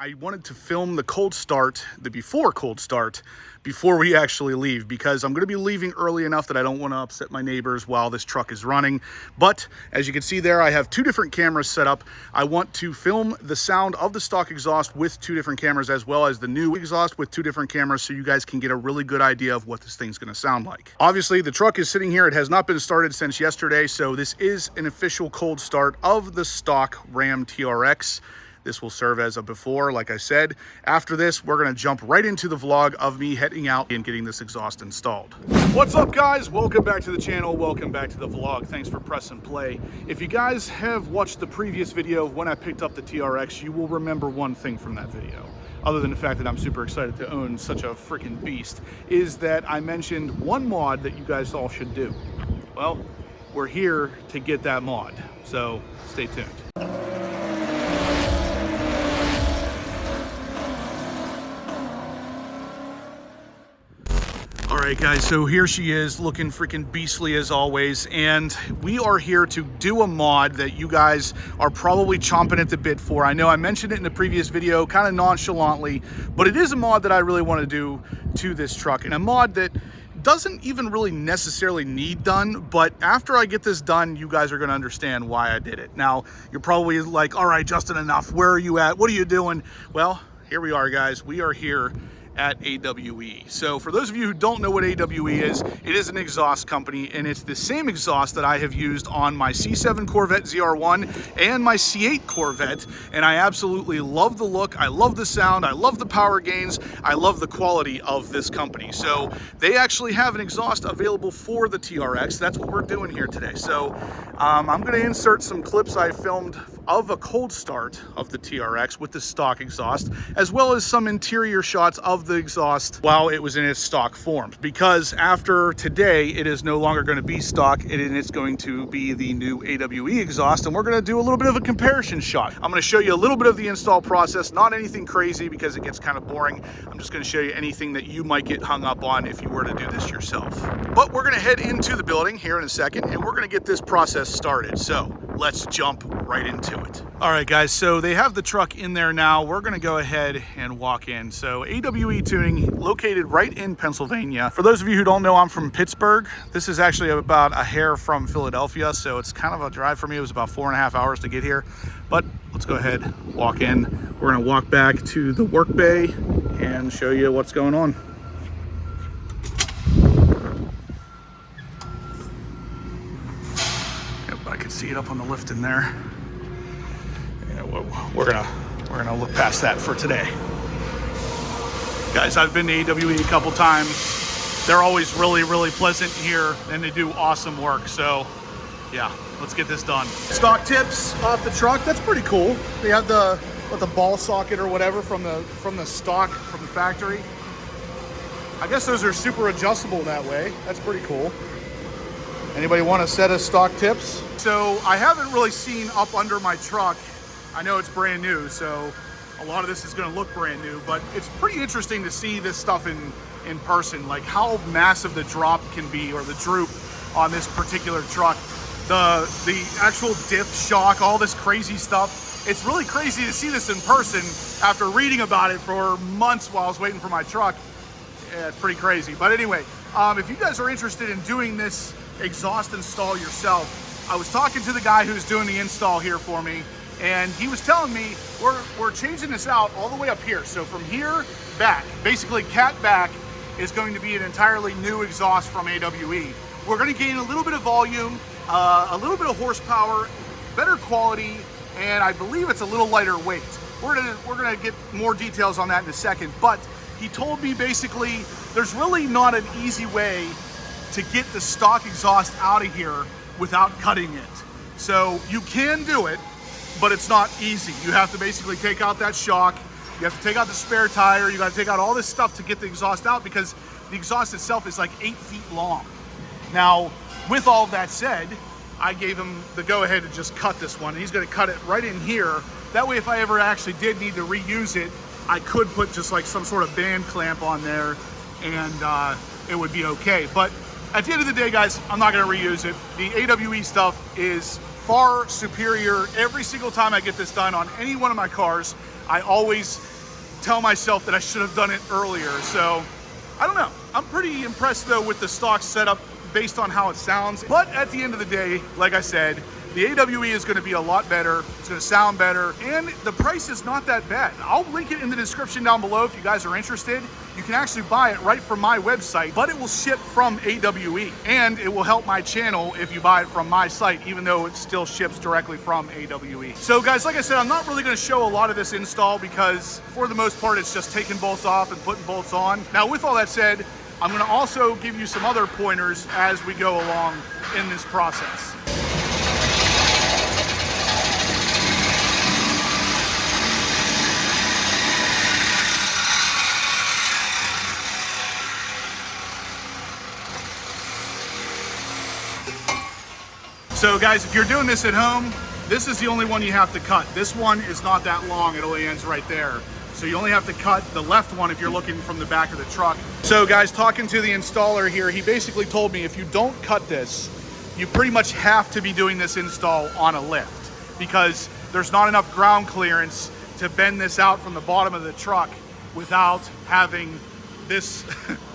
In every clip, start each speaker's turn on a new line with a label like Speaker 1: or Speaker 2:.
Speaker 1: I wanted to film the cold start, the before cold start, before we actually leave, because I'm going to be leaving early enough that I don't want to upset my neighbors while this truck is running. But as you can see there, I have two different cameras set up. I want to film the sound of the stock exhaust with two different cameras, as well as the new exhaust with two different cameras, so you guys can get a really good idea of what this thing's going to sound like. Obviously, the truck is sitting here. It has not been started since yesterday, so this is an official cold start of the stock Ram TRX. This will serve as a before, like I said. After this, we're gonna jump right into the vlog of me heading out and getting this exhaust installed. What's up, guys? Welcome back to the channel. Welcome back to the vlog. Thanks for pressing play. If you guys have watched the previous video of when I picked up the TRX, you will remember one thing from that video. Other than the fact that I'm super excited to own such a freaking beast, is that I mentioned one mod that you guys all should do. Well, we're here to get that mod, so stay tuned. All right, guys, so here she is, looking freaking beastly as always, and we are here to do a mod that you guys are probably chomping at the bit for. I know I mentioned it in the previous video kind of nonchalantly, but it is a mod that I really want to do to this truck, and a mod that doesn't even really necessarily need done, but after I get this done, you guys are going to understand why I did it. Now, you're probably like, all right, Justin, enough. Where are you at? What are you doing? Well, here we are, guys. We are here at AWE. So for those of you who don't know what AWE is, it is an exhaust company, and it's the same exhaust that I have used on my C7 Corvette ZR1 and my C8 Corvette, and I absolutely love the look, I love the sound, I love the power gains, I love the quality of this company. So they actually have an exhaust available for the TRX. That's what we're doing here today. So I'm gonna insert some clips I filmed of a cold start of the TRX with the stock exhaust, as well as some interior shots of the exhaust while it was in its stock form, because after today it is no longer going to be stock, and it's going to be the new AWE exhaust, and we're going to do a little bit of a comparison shot. I'm going to show you a little bit of the install process, not anything crazy because it gets kind of boring. I'm just going to show you anything that you might get hung up on if you were to do this yourself. But we're going to head into the building here in a second, and we're going to get this process started. So let's jump right into it. All right, guys, so they have the truck in there now. We're gonna go ahead and walk in. So AWE Tuning, located right in Pennsylvania. For those of you who don't know, I'm from Pittsburgh. This is actually about a hair from Philadelphia, so it's kind of a drive for me. It was about 4.5 hours to get here, but let's go ahead, walk in. We're gonna walk back to the work bay and show you what's going on. Yep, I can see it up on the lift in there. We're gonna look past that for today. Guys, I've been to AWE a couple times. They're always really pleasant here, and they do awesome work. So yeah, let's get this done. Stock tips off the truck. That's pretty cool. They have the ball socket or whatever from the stock from the factory. I guess those are super adjustable that way. That's pretty cool. Anybody want a set of stock tips? So I haven't really seen up under my truck. I know it's brand new, so a lot of this is going to look brand new, but it's pretty interesting to see this stuff in person, like how massive the drop can be, or the droop on this particular truck. The actual diff shock, all this crazy stuff. It's really crazy to see this in person after reading about it for months while I was waiting for my truck. Yeah, it's pretty crazy. But anyway, if you guys are interested in doing this exhaust install yourself, I was talking to the guy who's doing the install here for me, and he was telling me we're changing this out all the way up here. So from here back, basically cat back, is going to be an entirely new exhaust from AWE. We're going to gain a little bit of volume, a little bit of horsepower, better quality, and I believe it's a little lighter weight. We're gonna get more details on that in a second, but he told me basically there's really not an easy way to get the stock exhaust out of here without cutting it. So you can do it, but it's not easy. You have to basically take out that shock, you have to take out the spare tire, you gotta take out all this stuff to get the exhaust out, because the exhaust itself is like 8 feet long. Now, with all that said, I gave him the go-ahead to just cut this one, and he's gonna cut it right in here. That way, if I ever actually did need to reuse it, I could put just like some sort of band clamp on there, and it would be okay. But at the end of the day, guys, I'm not gonna reuse it. The AWE stuff is far superior every single time I get this done on any one of my cars. I always tell myself that I should have done it earlier. So I don't know. I'm pretty impressed though with the stock setup based on how it sounds. But at the end of the day, like I said, the AWE is going to be a lot better. It's going to sound better, and the price is not that bad. I'll link it in the description down below if you guys are interested. You can actually buy it right from my website, but it will ship from AWE, and it will help my channel if you buy it from my site, even though it still ships directly from AWE. So guys, like I said, I'm not really going to show a lot of this install because for the most part, it's just taking bolts off and putting bolts on. Now, with all that said, I'm going to also give you some other pointers as we go along in this process. So guys, if you're doing this at home, this is the only one you have to cut. This one is not that long, it only ends right there. So you only have to cut the left one if you're looking from the back of the truck. So guys, talking to the installer here, he basically told me if you don't cut this, you pretty much have to be doing this install on a lift because there's not enough ground clearance to bend this out from the bottom of the truck without having this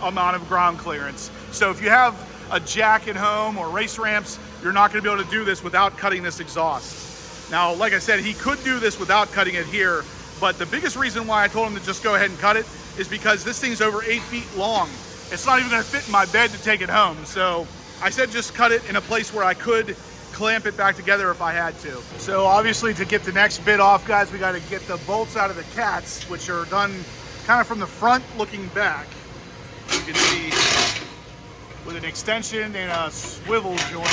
Speaker 1: amount of ground clearance. So if you have a jack at home or race ramps, you're not going to be able to do this without cutting this exhaust. Now, like I said, he could do this without cutting it here, but the biggest reason why I told him to just go ahead and cut it is because this thing's over 8 feet long. It's not even going to fit in my bed to take it home. So I said just cut it in a place where I could clamp it back together if I had to. So obviously to get the next bit off, guys, we got to get the bolts out of the cats, which are done kind of from the front looking back. You can see with an extension and a swivel joint.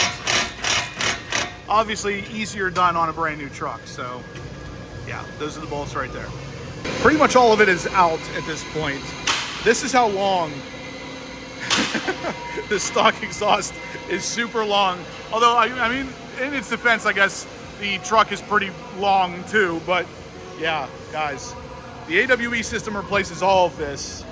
Speaker 1: Obviously easier done on a brand new truck. So yeah, those are the bolts right there. Pretty much all of it is out at this point. This is how long the stock exhaust is. Super long. Although, I mean, in its defense, I guess the truck is pretty long too. But yeah, guys, the AWE system replaces all of this.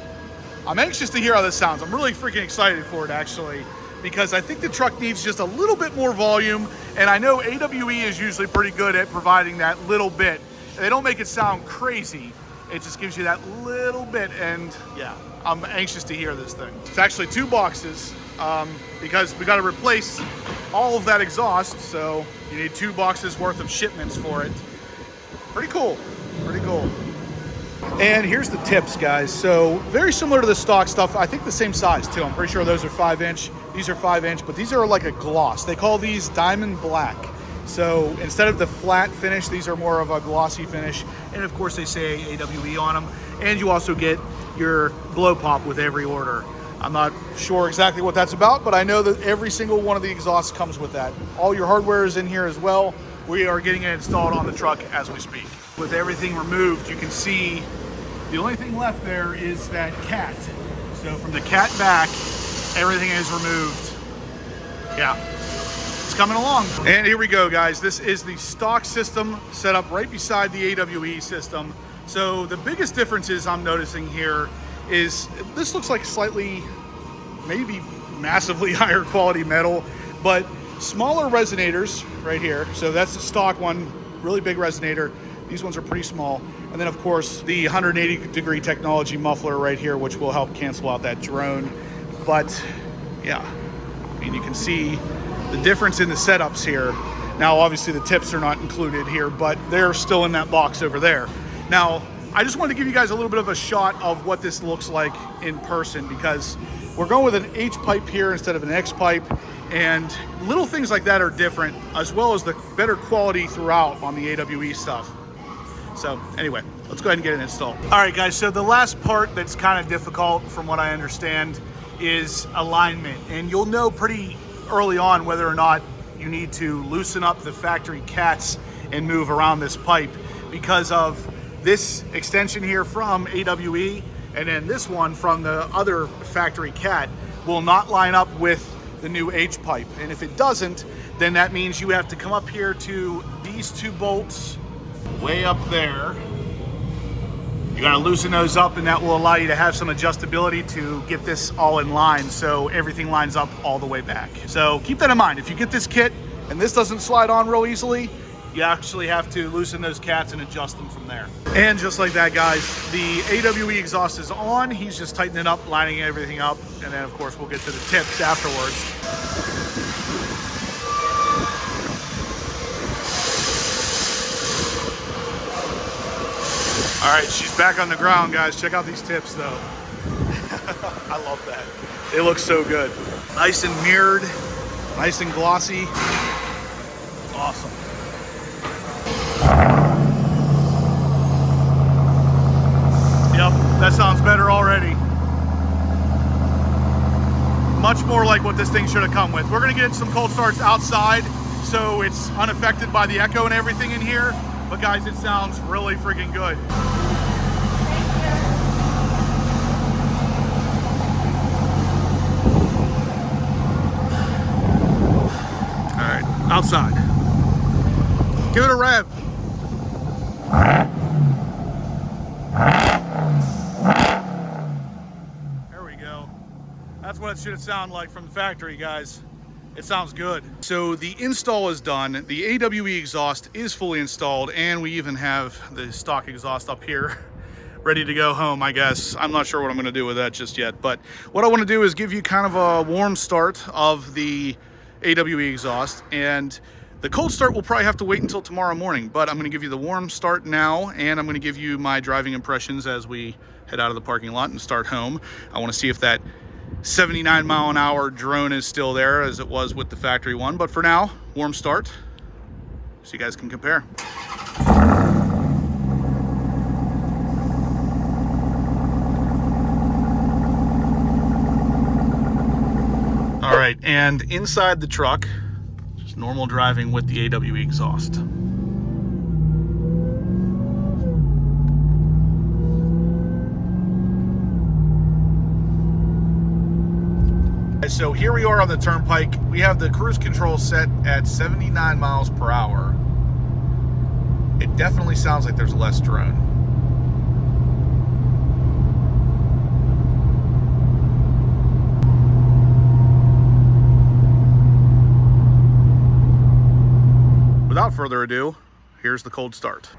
Speaker 1: I'm anxious to hear how this sounds. I'm really freaking excited for it, actually, because I think the truck needs just a little bit more volume. And I know AWE is usually pretty good at providing that little bit. They don't make it sound crazy. It just gives you that little bit. And yeah, I'm anxious to hear this thing. It's actually 2 boxes because we got to replace all of that exhaust. So you need 2 boxes worth of shipments for it. Pretty cool. Pretty cool. And here's the tips, guys. So very similar to the stock stuff. I think the same size too. I'm pretty sure those are 5-inch. These are 5-inch, but these are like a gloss. They call these diamond black. So instead of the flat finish, these are more of a glossy finish. And of course they say AWE on them. And you also get your blow pop with every order. I'm not sure exactly what that's about, but I know that every single one of the exhausts comes with that. All your hardware is in here as well. We are getting it installed on the truck as we speak. With everything removed, you can see the only thing left there is that cat. So from the cat back, everything is removed. Yeah, it's coming along. And here we go, guys. This is the stock system set up right beside the AWE system. So the biggest differences I'm noticing here is this looks like slightly, maybe massively higher quality metal, but smaller resonators right here. So that's the stock one, really big resonator. These ones are pretty small. And then of course the 180-degree technology muffler right here, which will help cancel out that drone. But yeah, I mean, you can see the difference in the setups here. Now, obviously the tips are not included here, but they're still in that box over there. Now, I just wanted to give you guys a little bit of a shot of what this looks like in person because we're going with an H pipe here instead of an X pipe, and little things like that are different, as well as the better quality throughout on the AWE stuff. So anyway, let's go ahead and get it installed. All right, guys, so the last part that's kind of difficult from what I understand is alignment. And you'll know pretty early on whether or not you need to loosen up the factory cats and move around this pipe because of this extension here from AWE, and then this one from the other factory cat will not line up with the new H pipe. And if it doesn't, then that means you have to come up here to these 2 bolts way up there. You gotta loosen those up, and that will allow you to have some adjustability to get this all in line so everything lines up all the way back. So keep that in mind. If you get this kit and this doesn't slide on real easily, You actually have to loosen those cats and adjust them from there. And just like that, guys, the AWE exhaust is on. He's just tightening it up, lining everything up. And then, of course, we'll get to the tips afterwards. All right, she's back on the ground, guys. Check out these tips, though. I love that. They look so good. Nice and mirrored, nice and glossy. Awesome. Yep, that sounds better already. Much more like what this thing should have come with. We're gonna get some cold starts outside so it's unaffected by the echo and everything in here. But guys, it sounds really freaking good. All right, outside. Give it a rev. There we go. That's what it should sound like from the factory, guys. It sounds good. So the install is done. The AWE exhaust is fully installed, and we even have the stock exhaust up here ready to go home, I guess. I'm not sure what I'm gonna do with that just yet, but what I wanna do is give you kind of a warm start of the AWE exhaust, and the cold start will probably have to wait until tomorrow morning, but I'm gonna give you the warm start now, and I'm gonna give you my driving impressions as we head out of the parking lot and start home. I wanna see if that 79 mile an hour drone is still there as it was with the factory one, but for now, warm start so you guys can compare. All right, and inside the truck, just normal driving with the AWE exhaust. So here we are on the turnpike. We have the cruise control set at 79 miles per hour. It definitely sounds like there's less drone. Without further ado, here's the cold start.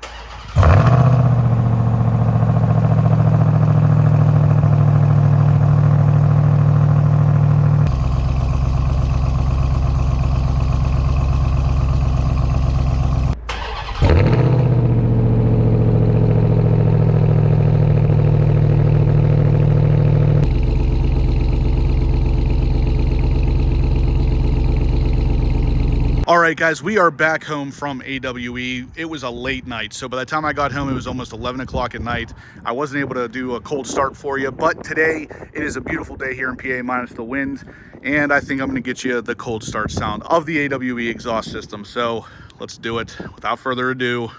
Speaker 1: All right, guys, we are back home from AWE. It was a late night, so by the time I got home, it was almost 11 o'clock at night. I wasn't able to do a cold start for you, but today it is a beautiful day here in PA minus the wind, and I think I'm gonna get you the cold start sound of the AWE exhaust system. So let's do it. Without further ado,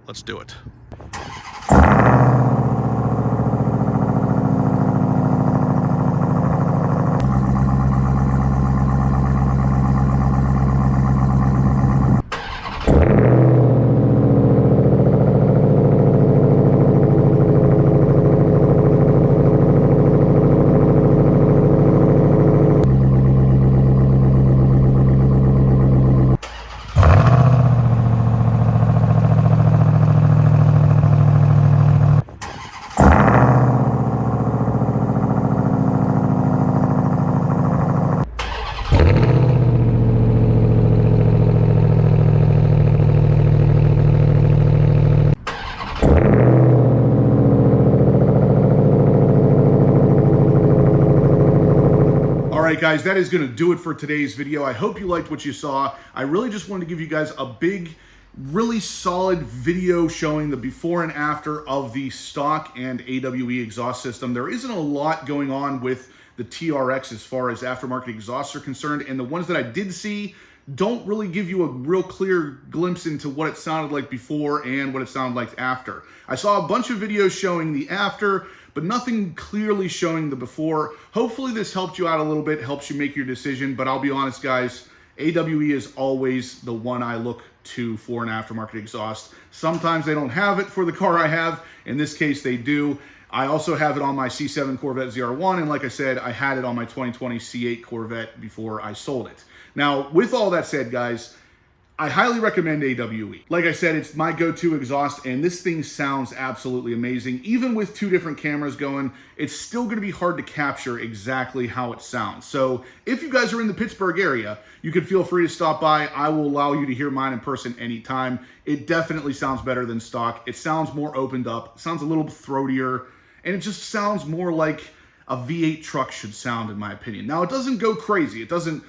Speaker 1: let's do it. Guys, that is going to do it for today's video. I hope you liked what you saw. I really just wanted to give you guys a big, really solid video showing the before and after of the stock and AWE exhaust system. There isn't a lot going on with the TRX as far as aftermarket exhausts are concerned, and the ones that I did see don't really give you a real clear glimpse into what it sounded like before and what it sounded like after. I saw a bunch of videos showing the after, but nothing clearly showing the before. Hopefully this helped you out a little bit, helps you make your decision, but I'll be honest, guys, AWE is always the one I look to for an aftermarket exhaust. Sometimes they don't have it for the car I have. In this case, they do. I also have it on my C7 Corvette ZR1, and like I said, I had it on my 2020 C8 Corvette before I sold it. Now, with all that said, guys, I highly recommend AWE. Like I said, it's my go-to exhaust, and this thing sounds absolutely amazing. Even with 2 different cameras going, it's still gonna be hard to capture exactly how it sounds. So if you guys are in the Pittsburgh area, you can feel free to stop by. I will allow you to hear mine in person anytime. It definitely sounds better than stock. It sounds more opened up, it sounds a little throatier, and it just sounds more like a V8 truck should sound, in my opinion. Now, it doesn't go crazy. It doesn't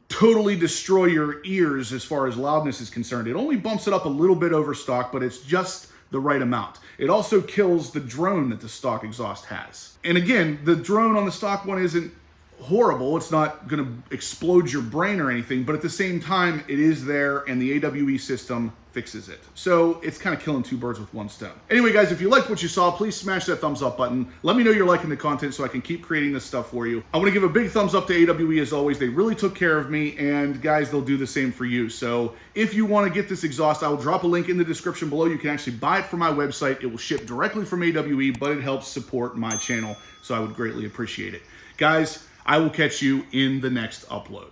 Speaker 1: totally destroy your ears as far as loudness is concerned. It only bumps it up a little bit over stock, but it's just the right amount. It also kills the drone that the stock exhaust has. And again, the drone on the stock one isn't horrible. It's not gonna explode your brain or anything, but at the same time, it is there, and the AWE system fixes it. So it's kind of killing 2 birds with 1 stone. Anyway, guys, if you liked what you saw, please smash that thumbs up button. Let me know you're liking the content so I can keep creating this stuff for you. I want to give a big thumbs up to AWE as always. They really took care of me, and guys, they'll do the same for you. So if you want to get this exhaust, I will drop a link in the description below. You can actually buy it from my website. It will ship directly from AWE, but it helps support my channel, so I would greatly appreciate it. Guys, I will catch you in the next upload.